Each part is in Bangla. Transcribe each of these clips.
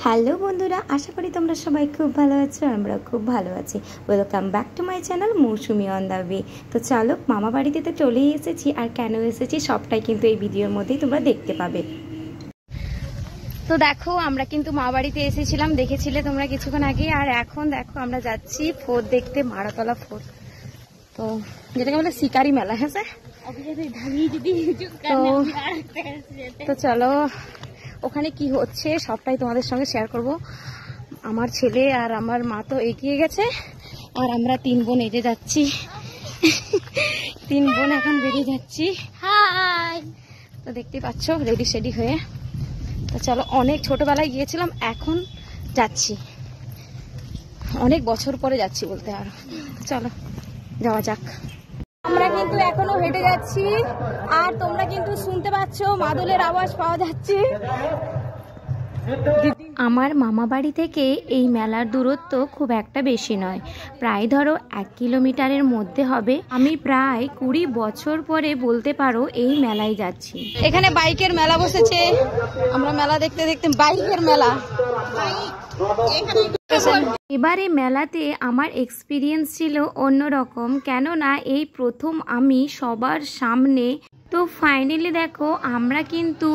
হ্যালো বন্ধুরা, আশা করি তোমরা সবাই খুব ভালো আছো। আমরা খুব ভালো আছি। Welcome back to my channel Mousumi on the way. তো চলো, মামা বাড়িতে তো চলেই এসেছি, আর কেন এসেছি সবটাই কিন্তু এই ভিডিওর মধ্যেই তোমরা দেখতে পাবে। তো দেখো, আমরা কিন্তু মা বাড়িতে এসেছিলাম, দেখেছিলে তোমরা কিছুক্ষণ আগে। আর এখন দেখো আমরা যাচ্ছি ফোর্ট দেখতে, মারাতলা ফোর্ট। তো যেটাকে বলে শিকারি মেলা। হ্যাঁ স্যার, তো চলো ওখানে কি হচ্ছে সবটাই তোমাদের সঙ্গে শেয়ার করব। আমার ছেলে আর আমার মা তো এগিয়ে গেছে, আর আমরা তিন বোন এগিয়ে যাচ্ছি। তিন বোন এখন বেরিয়ে যাচ্ছি। হাই, তো দেখতেই পাচ্ছ রেডি সেডি হয়ে। তো চলো, অনেক ছোটবেলায় গিয়েছিলাম, এখন যাচ্ছি, অনেক বছর পরে যাচ্ছি বলতে। আর চলো যাওয়া যাক। আমরা কিন্তু এখনো হেঁটে যাচ্ছি, আর তোমরা কিন্তু শুনতে পাচ্ছ মাদলের আওয়াজ পাওয়া যাচ্ছে। আমার মামা বাড়ি থেকে এই মেলার দূরত্ব খুব একটা বেশি নয়, প্রায় ধরো 1 কিলোমিটারের মধ্যে হবে। আমি প্রায় 20 বছর পরে বলতে পারো এই মেলায় যাচ্ছি। এখানে বাইকের মেলা বসেছে, আমরা মেলা দেখতে দেখতে বাইকের মেলা। এবারে মেলাতে আমার এক্সপিরিয়েন্স ছিল অন্যরকম, কেননা এই প্রথম আমি সবার সামনে। তো ফাইনালি দেখো, আমরা কিন্তু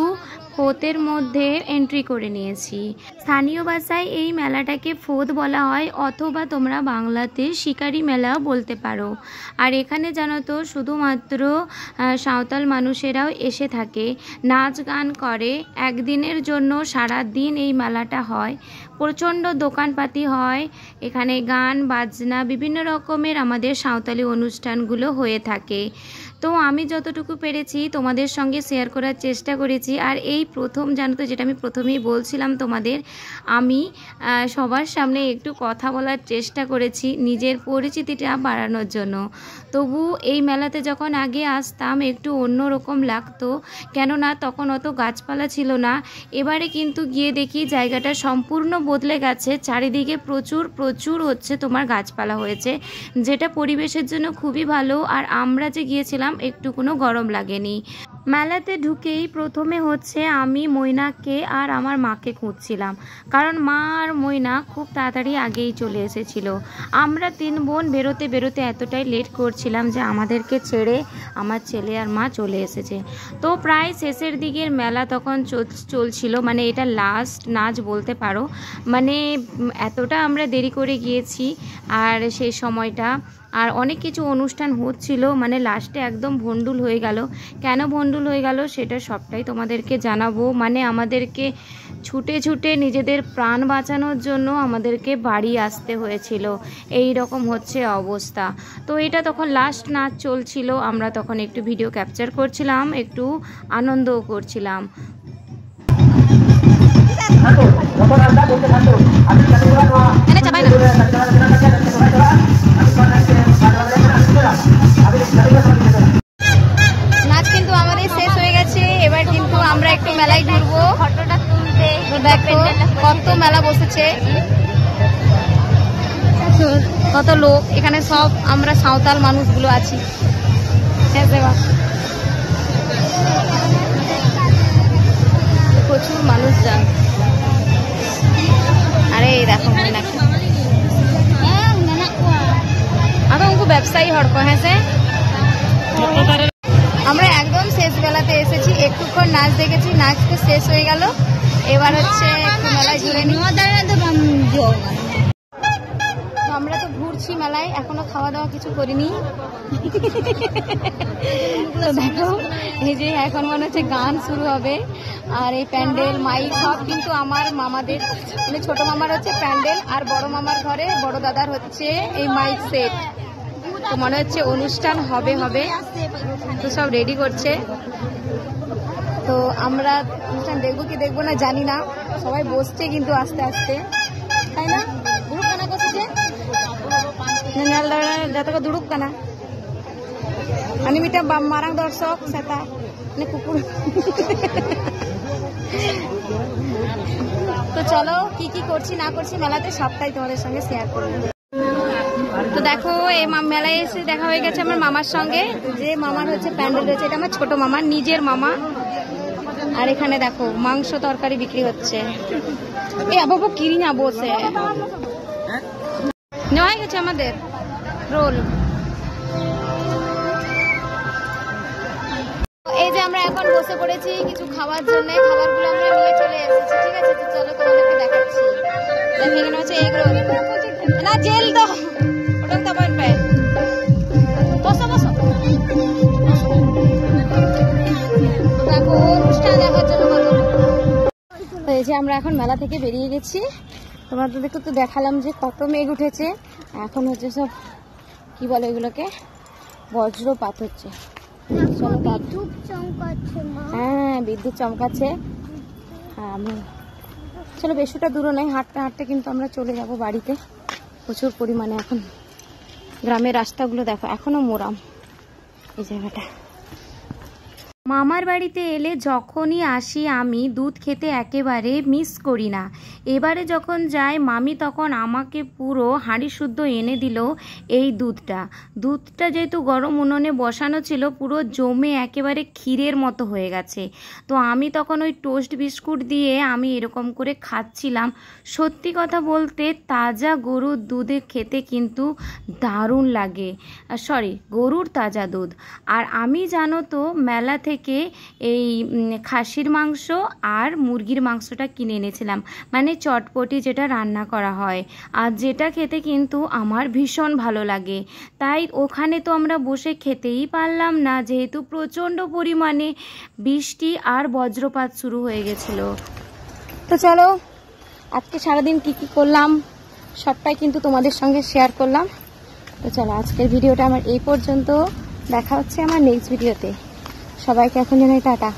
ফোর্টের মধ্যে এন্ট্রি করে নিয়েছি। স্থানীয় ভাষায় এই মেলাটাকে ফোর্ট বলা হয়, অথবা তোমরা বাংলাতে শিকারি মেলাও বলতে পারো। আর এখানে জানো তো শুধুমাত্র সাঁওতাল মানুষেরাও এসে থাকে, নাচ গান করে। একদিনের জন্য সারা দিন এই মেলাটা হয়, প্রচণ্ড দোকানপাতি হয় এখানে, গান বাজনা বিভিন্ন রকমের আমাদের সাঁওতালি অনুষ্ঠানগুলো হয়ে থাকে। তো আমি যতটুকু পেরেছি তোমাদের সঙ্গে শেয়ার করার চেষ্টা করেছি। আর এই প্রথম জানো তো, যেটা আমি প্রথমেই বলছিলাম তোমাদের, আমি সবার সামনে একটু কথা বলার চেষ্টা করেছি নিজের পরিচিতিটা বাড়ানোর জন্য। তবু এই মেলাতে যখন আগে আসতাম একটু অন্যরকম লাগতো, কেননা তখন অত গাছপালা ছিল না। এবারে কিন্তু গিয়ে দেখি জায়গাটা সম্পূর্ণ বদলে গেছে, চারিদিকে প্রচুর প্রচুর হচ্ছে তোমার গাছপালা হয়েছে, যেটা পরিবেশের জন্য খুবই ভালো। আর আমরা যে গিয়েছিলাম একটু কোনো গরম লাগেনি। মেলাতে ঢুকেই প্রথমে হচ্ছে আমি মৈনাককে আর আমার মাকে খুঁজছিলাম, কারণ মা আর মৈনা খুব তাড়াতাড়ি আগেই চলে এসেছিল। আমরা তিন বোন বেরোতে বেরোতে এতটাই লেট করছিলাম যে আমাদেরকে ছেড়ে আমার ছেলে আর মা চলে এসেছে। তো প্রায় শেষের দিকের মেলা তখন চলছিল, মানে এটা লাস্ট নাচ বলতে পারো। মানে এতটা আমরা দেরি করে গিয়েছি, আর সেই সময়টা আর অনেক কিছু অনুষ্ঠান হচ্ছিল, মানে লাস্টে একদম ভণ্ডুল হয়ে গেল। কেন ভণ্ডুল হয়ে গেল সেটা সবটাই তোমাদেরকে জানাবো। মানে আমাদেরকে ছুটে ছুটে নিজেদের প্রাণ বাঁচানোর জন্য আমাদেরকে বাড়ি আসতে হয়েছিল, এই রকম হচ্ছে অবস্থা। তো এটা তখন লাস্ট নাচ চলছিল, আমরা তখন একটু ভিডিও ক্যাপচার করছিলাম, একটু আনন্দও করছিলাম। নাচ কিন্তু আমাদের শেষ হয়ে গেছে, এবার কিন্তু আমরা একটু মেলায় ঘুরবো, ফটোটা তুলতে। দেখো কত মেলা বসেছে, কত লোক এখানে, সব আমরা সাঁওতাল মানুষগুলো আছি। প্রচুর মানুষজন। আরে দেখো আদৌ উनको ব্যবসায়ী হড়কো। হ্যাঁ স্যার, আমরা একদম শেষ বেলাতে এসেছি, একটুক্ষণ নাচ দেখেছি, নাচ তো শেষ হয়ে গেল। এবার হচ্ছে একটু মেলায় ঘুরে নিই। আমরা তো ঘুরছি মেলায়, এখনো খাওয়া দাওয়া কিছু করিনি। তো দেখো এই যে এখন মনে হচ্ছে গান শুরু হবে, আর এই প্যান্ডেল মাইক সব কিন্তু আমার মামাদের, মানে ছোট মামার হচ্ছে প্যান্ডেল, আর বড় মামার ঘরে বড় দাদার হচ্ছে এই মাইক সেট। তো মনে হচ্ছে অনুষ্ঠান হবে হবে, তো সব রেডি করছে। তো আমরা অনুষ্ঠান দেখবো কি দেখবো না জানি না, সবাই বসছে কিন্তু আস্তে আস্তে, তাই না? দুড়ুব কানা করছে, দাদা দুড়ুব কানা আমি মিটা মারাং দর্শক সেটা কুকুর। তো চলো কি কি করছি না করছি মেলাতে সবটাই তোমাদের সঙ্গে শেয়ার করবো। তো দেখো এই মেলায় এসে দেখা হয়ে গেছে আমার মামার সঙ্গে, যে মামার হচ্ছে প্যান্ডেল রয়েছে, এটা আমার ছোট মামা, নিজের মামা। আর এখানে দেখো মাংস তরকারি বিক্রি হচ্ছে। বাবু কিরিনা বসে নেওয়া গেছে আমাদের রোল। এই যে আমরা এখন বসে পড়েছি কিছু খাওয়ার জন্য, খাবারগুলো আমরা নিয়ে চলে এসেছি। ঠিক আছে, তো চলো তোমাদেরকে দেখাচ্ছি। এখানে হচ্ছে এগ রোল, না জেল দাও ওটা তো আবার পায়। বসো বসো, দেখো অনুষ্ঠান দেখার জন্য। তো এই যে আমরা এখন মেলা থেকে বেরিয়ে গেছি, তোমাদেরকে তো দেখালাম যে কত মেঘ উঠেছে। এখন হচ্ছে সব কি বলে এগুলোকে, বজ্রপাত হচ্ছে। হ্যাঁ বিদ্যুৎ চমকাচ্ছে। চলো বেশিটা দূর নয়, হাঁটতে হাঁটতে কিন্তু আমরা চলে যাব বাড়িতে। প্রচুর পরিমাণে এখন গ্রামের রাস্তাগুলো দেখো এখনো মোরাম এই জায়গাটা। মামার বাড়িতে এলে যখনই আসি আমি দুধ খেতে একেবারে মিস করি না। এবারে যখন যাই মামি তখন আমাকে পুরো হাঁড়ি শুদ্ধ এনে দিল এই দুধটা যেহেতু গরম উনুনে বসানো ছিল, পুরো জমে একেবারে ক্ষীরের মতো হয়ে গেছে। তো আমি তখন ওই টোস্ট বিস্কুট দিয়ে আমি এরকম করে খাচ্ছিলাম। সত্যি কথা বলতে তাজা গরুর দুধে খেতে কিন্তু দারুণ লাগে, গরুর তাজা দুধ। আর আমি জানো তো মেলা থেকে এই খাসির মাংস আর মুরগির মাংসটা কিনে এনেছিলাম, মানে চটপটি যেটা রান্না করা হয়, আর যেটা খেতে কিন্তু আমার ভীষণ ভালো লাগে। তাই ওখানে তো আমরা বসে খেতেই পারলাম না, যেহেতু প্রচণ্ড পরিমাণে বৃষ্টি আর বজ্রপাত শুরু হয়ে গেছিল। তো চলো আজকে সারাদিন কি কি করলাম সবটাই কিন্তু তোমাদের সঙ্গে শেয়ার করলাম। তো চলো আজকের ভিডিওটা আমার এই পর্যন্ত, দেখা হচ্ছে আমার নেক্সট ভিডিওতে। সবাইকে এখন জানাই টাটা।